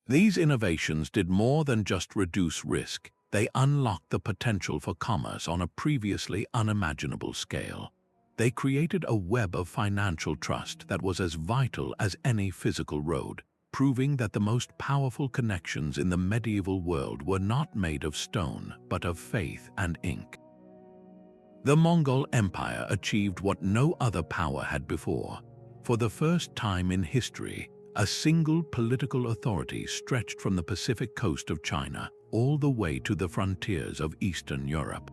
S1: These innovations did more than just reduce risk. They unlocked the potential for commerce on a previously unimaginable scale. They created a web of financial trust that was as vital as any physical road, proving that the most powerful connections in the medieval world were not made of stone, but of faith and ink. The Mongol Empire achieved what no other power had before. For the first time in history, a single political authority stretched from the Pacific coast of China all the way to the frontiers of Eastern Europe.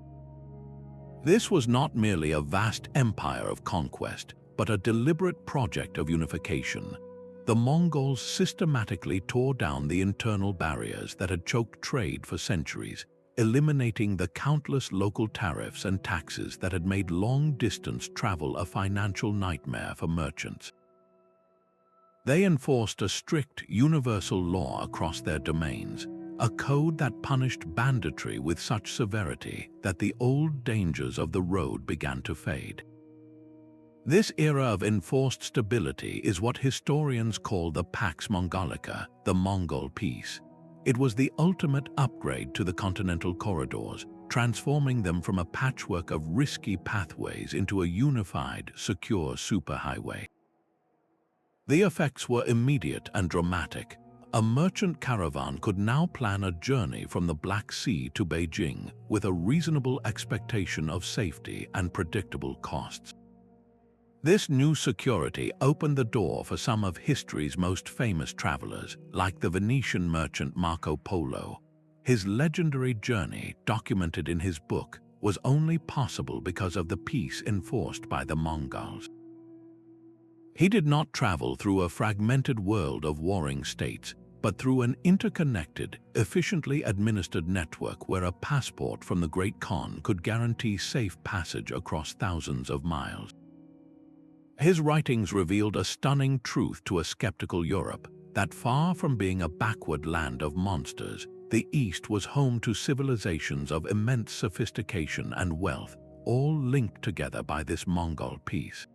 S1: This was not merely a vast empire of conquest, but a deliberate project of unification. The Mongols systematically tore down the internal barriers that had choked trade for centuries, eliminating the countless local tariffs and taxes that had made long-distance travel a financial nightmare for merchants. They enforced a strict universal law across their domains, a code that punished banditry with such severity that the old dangers of the road began to fade. This era of enforced stability is what historians call the Pax Mongolica, the Mongol Peace. It was the ultimate upgrade to the continental corridors, transforming them from a patchwork of risky pathways into a unified, secure superhighway. The effects were immediate and dramatic. A merchant caravan could now plan a journey from the Black Sea to Beijing with a reasonable expectation of safety and predictable costs. This new security opened the door for some of history's most famous travelers, like the Venetian merchant Marco Polo. His legendary journey, documented in his book, was only possible because of the peace enforced by the Mongols. He did not travel through a fragmented world of warring states, but through an interconnected, efficiently administered network where a passport from the Great Khan could guarantee safe passage across thousands of miles. His writings revealed a stunning truth to a skeptical Europe, that far from being a backward land of monsters, the East was home to civilizations of immense sophistication and wealth, all linked together by this Mongol peace.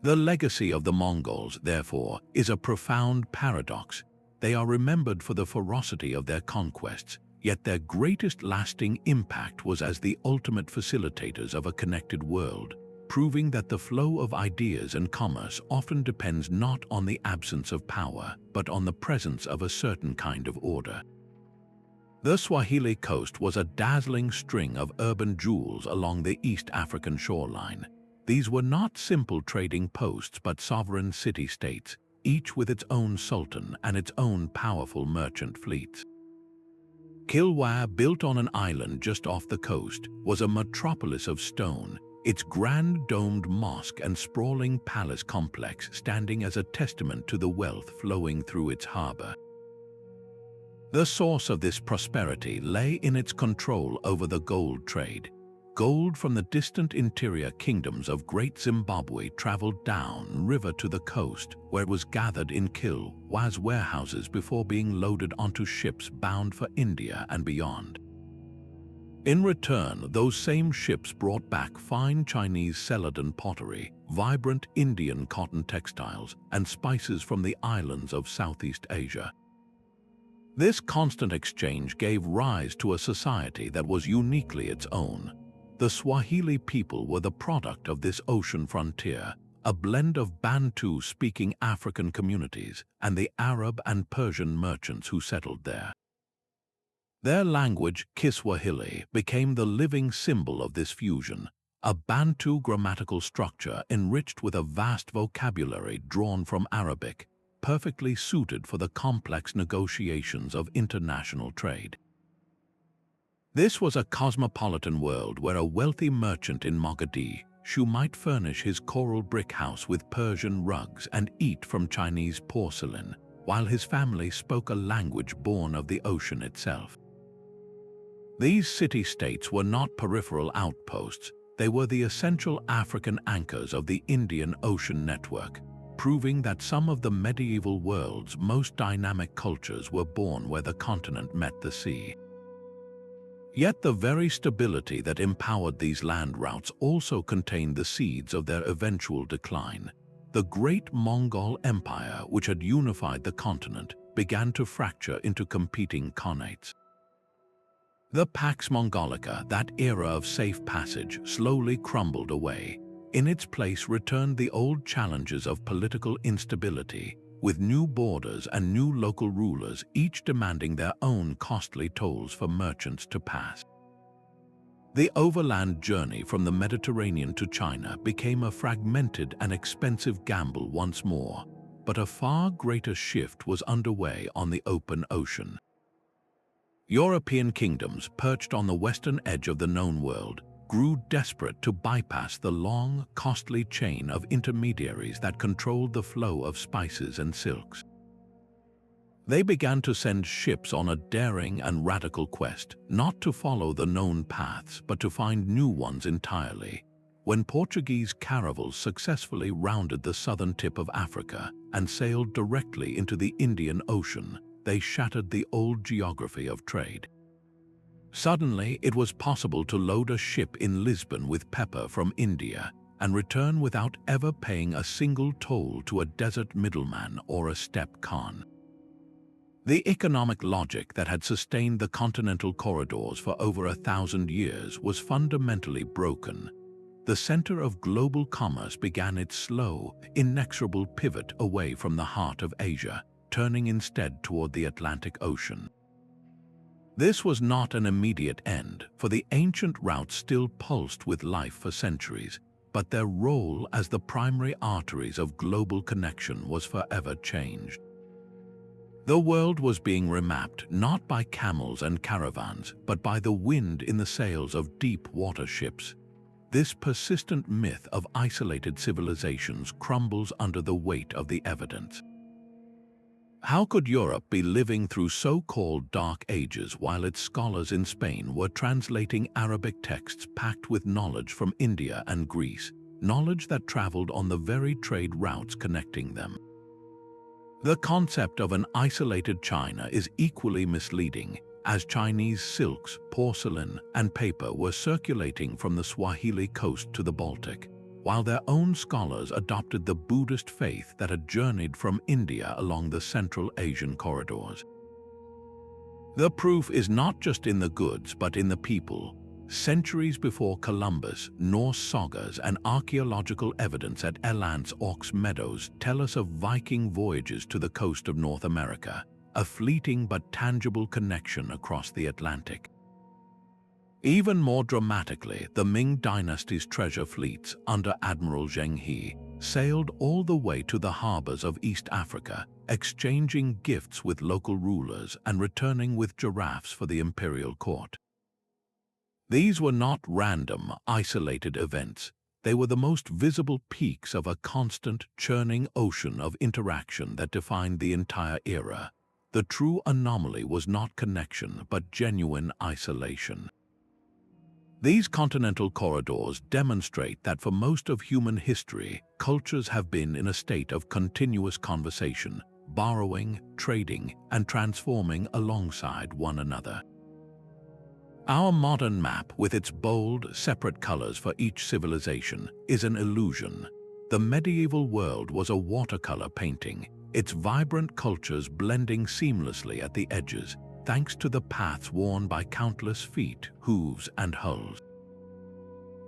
S1: The legacy of the Mongols, therefore, is a profound paradox. They are remembered for the ferocity of their conquests, yet their greatest lasting impact was as the ultimate facilitators of a connected world, proving that the flow of ideas and commerce often depends not on the absence of power, but on the presence of a certain kind of order. The Swahili coast was a dazzling string of urban jewels along the East African shoreline. These were not simple trading posts but sovereign city-states, each with its own sultan and its own powerful merchant fleets. Kilwa, built on an island just off the coast, was a metropolis of stone, its grand domed mosque and sprawling palace complex standing as a testament to the wealth flowing through its harbor. The source of this prosperity lay in its control over the gold trade. Gold from the distant interior kingdoms of Great Zimbabwe traveled down river to the coast, where it was gathered in Kilwa's warehouses before being loaded onto ships bound for India and beyond. In return, those same ships brought back fine Chinese celadon pottery, vibrant Indian cotton textiles, and spices from the islands of Southeast Asia. This constant exchange gave rise to a society that was uniquely its own. The Swahili people were the product of this ocean frontier, a blend of Bantu-speaking African communities and the Arab and Persian merchants who settled there. Their language, Kiswahili, became the living symbol of this fusion, a Bantu grammatical structure enriched with a vast vocabulary drawn from Arabic, perfectly suited for the complex negotiations of international trade. This was a cosmopolitan world where a wealthy merchant in Mogadishu might furnish his coral brick house with Persian rugs and eat from Chinese porcelain, while his family spoke a language born of the ocean itself. These city-states were not peripheral outposts, they were the essential African anchors of the Indian Ocean network, proving that some of the medieval world's most dynamic cultures were born where the continent met the sea. Yet the very stability that empowered these land routes also contained the seeds of their eventual decline. The great Mongol Empire, which had unified the continent, began to fracture into competing khanates. The Pax Mongolica, that era of safe passage, slowly crumbled away. In its place returned the old challenges of political instability, with new borders and new local rulers, each demanding their own costly tolls for merchants to pass. The overland journey from the Mediterranean to China became a fragmented and expensive gamble once more, but a far greater shift was underway on the open ocean. European kingdoms, perched on the western edge of the known world, grew desperate to bypass the long, costly chain of intermediaries that controlled the flow of spices and silks. They began to send ships on a daring and radical quest, not to follow the known paths, but to find new ones entirely. When Portuguese caravels successfully rounded the southern tip of Africa and sailed directly into the Indian Ocean, they shattered the old geography of trade. Suddenly, it was possible to load a ship in Lisbon with pepper from India and return without ever paying a single toll to a desert middleman or a steppe Khan. The economic logic that had sustained the continental corridors for over 1,000 years was fundamentally broken. The center of global commerce began its slow, inexorable pivot away from the heart of Asia, turning instead toward the Atlantic Ocean. This was not an immediate end, for the ancient routes still pulsed with life for centuries, but their role as the primary arteries of global connection was forever changed. The world was being remapped not by camels and caravans, but by the wind in the sails of deep water ships. This persistent myth of isolated civilizations crumbles under the weight of the evidence. How could Europe be living through so-called Dark Ages while its scholars in Spain were translating Arabic texts packed with knowledge from India and Greece, knowledge that traveled on the very trade routes connecting them? The concept of an isolated China is equally misleading, as Chinese silks, porcelain, and paper were circulating from the Swahili coast to the Baltic, while their own scholars adopted the Buddhist faith that had journeyed from India along the Central Asian corridors. The proof is not just in the goods but in the people. Centuries before Columbus, Norse sagas and archaeological evidence at Eland's Ox Meadows tell us of Viking voyages to the coast of North America, a fleeting but tangible connection across the Atlantic. Even more dramatically, the Ming dynasty's treasure fleets under Admiral Zheng He sailed all the way to the harbors of East Africa, exchanging gifts with local rulers and returning with giraffes for the imperial court. These were not random, isolated events. They were the most visible peaks of a constant, churning ocean of interaction that defined the entire era. The true anomaly was not connection, but genuine isolation. These continental corridors demonstrate that for most of human history, cultures have been in a state of continuous conversation, borrowing, trading, and transforming alongside one another. Our modern map, with its bold, separate colors for each civilization, is an illusion. The medieval world was a watercolor painting, its vibrant cultures blending seamlessly at the edges, thanks to the paths worn by countless feet, hooves, and hulls.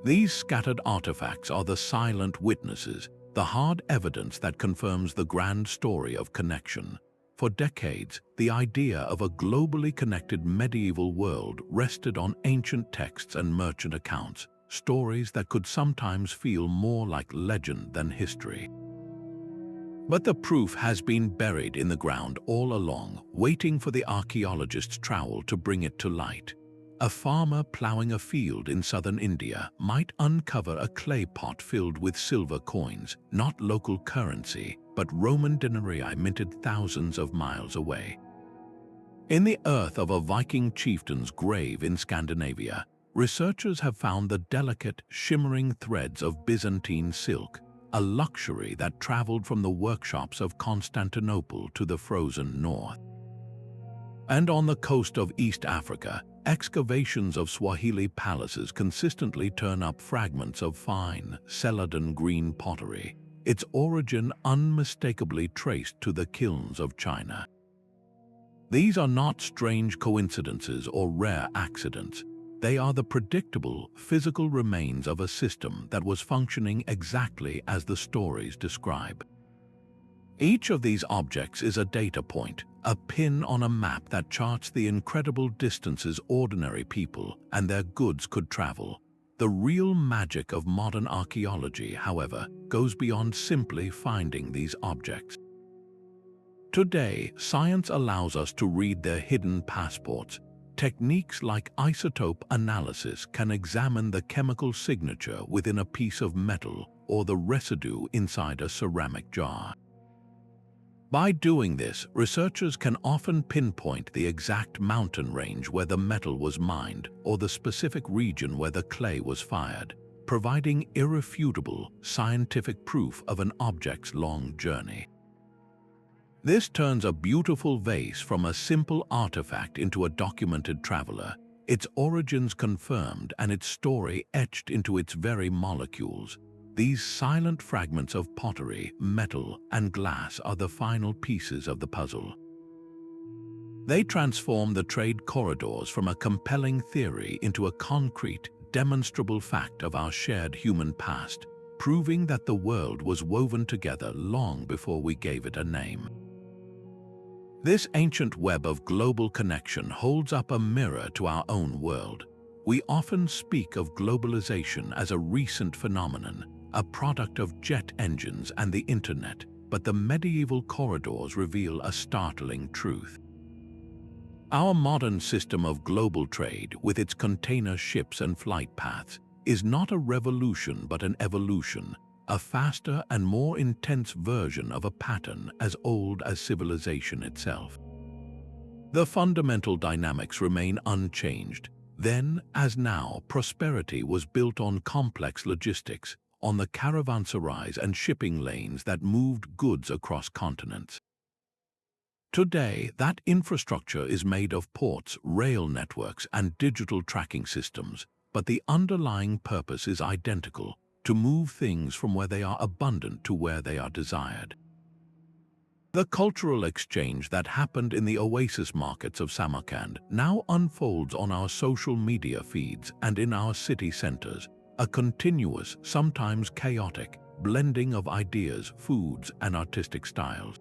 S1: These scattered artifacts are the silent witnesses, the hard evidence that confirms the grand story of connection. For decades, the idea of a globally connected medieval world rested on ancient texts and merchant accounts, stories that could sometimes feel more like legend than history. But the proof has been buried in the ground all along, waiting for the archaeologist's trowel to bring it to light. A farmer plowing a field in southern India might uncover a clay pot filled with silver coins, not local currency, but Roman denarii minted thousands of miles away. In the earth of a Viking chieftain's grave in Scandinavia, researchers have found the delicate, shimmering threads of Byzantine silk, a luxury that traveled from the workshops of Constantinople to the frozen north. And on the coast of East Africa, excavations of Swahili palaces consistently turn up fragments of fine, celadon green pottery, its origin unmistakably traced to the kilns of China. These are not strange coincidences or rare accidents. They are the predictable, physical remains of a system that was functioning exactly as the stories describe. Each of these objects is a data point, a pin on a map that charts the incredible distances ordinary people and their goods could travel. The real magic of modern archaeology, however, goes beyond simply finding these objects. Today, science allows us to read their hidden passports. Techniques like isotope analysis can examine the chemical signature within a piece of metal or the residue inside a ceramic jar. By doing this, researchers can often pinpoint the exact mountain range where the metal was mined or the specific region where the clay was fired, providing irrefutable scientific proof of an object's long journey. This turns a beautiful vase from a simple artifact into a documented traveler, its origins confirmed and its story etched into its very molecules. These silent fragments of pottery, metal, and glass are the final pieces of the puzzle. They transform the trade corridors from a compelling theory into a concrete, demonstrable fact of our shared human past, proving that the world was woven together long before we gave it a name. This ancient web of global connection holds up a mirror to our own world. We often speak of globalization as a recent phenomenon, a product of jet engines and the internet, but the medieval corridors reveal a startling truth. Our modern system of global trade, with its container ships and flight paths, is not a revolution but an evolution, a faster and more intense version of a pattern as old as civilization itself. The fundamental dynamics remain unchanged. Then, as now, prosperity was built on complex logistics, on the caravanserais and shipping lanes that moved goods across continents. Today, that infrastructure is made of ports, rail networks, and digital tracking systems, but the underlying purpose is identical: to move things from where they are abundant to where they are desired. The cultural exchange that happened in the Oasis markets of Samarkand now unfolds on our social media feeds and in our city centers, a continuous, sometimes chaotic, blending of ideas, foods, and artistic styles.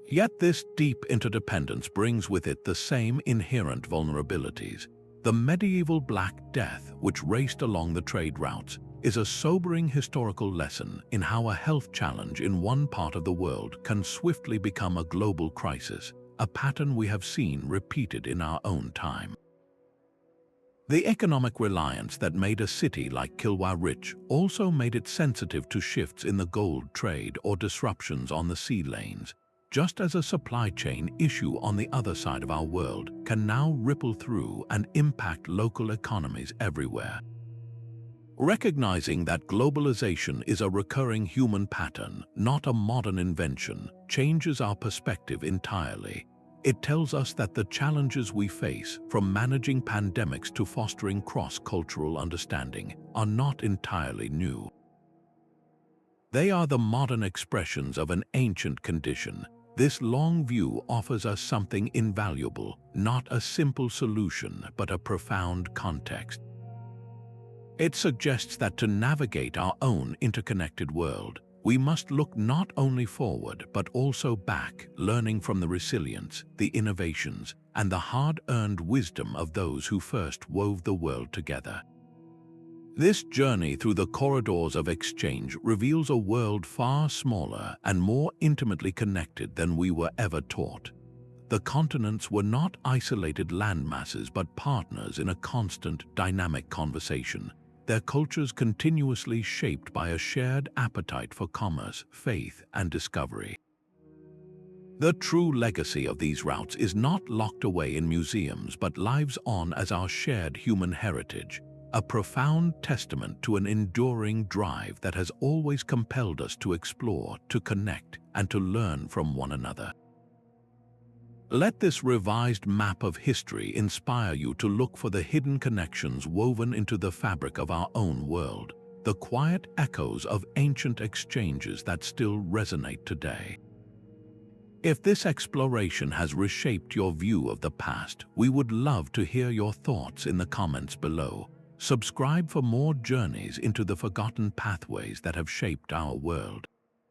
S1: Yet this deep interdependence brings with it the same inherent vulnerabilities. The medieval Black Death, which raced along the trade routes, is a sobering historical lesson in how a health challenge in one part of the world can swiftly become a global crisis, a pattern we have seen repeated in our own time. The economic reliance that made a city like Kilwa rich also made it sensitive to shifts in the gold trade or disruptions on the sea lanes, just as a supply chain issue on the other side of our world can now ripple through and impact local economies everywhere. Recognizing that globalization is a recurring human pattern, not a modern invention, changes our perspective entirely. It tells us that the challenges we face, from managing pandemics to fostering cross-cultural understanding, are not entirely new. They are the modern expressions of an ancient condition. This long view offers us something invaluable, not a simple solution, but a profound context. It suggests that to navigate our own interconnected world, we must look not only forward but also back, learning from the resilience, the innovations, and the hard-earned wisdom of those who first wove the world together. This journey through the corridors of exchange reveals a world far smaller and more intimately connected than we were ever taught. The continents were not isolated landmasses but partners in a constant, dynamic conversation, their cultures continuously shaped by a shared appetite for commerce, faith, and discovery. The true legacy of these routes is not locked away in museums but lives on as our shared human heritage, a profound testament to an enduring drive that has always compelled us to explore, to connect, and to learn from one another. Let this revised map of history inspire you to look for the hidden connections woven into the fabric of our own world, the quiet echoes of ancient exchanges that still resonate today. If this exploration has reshaped your view of the past, we would love to hear your thoughts in the comments below. Subscribe for more journeys into the forgotten pathways that have shaped our world.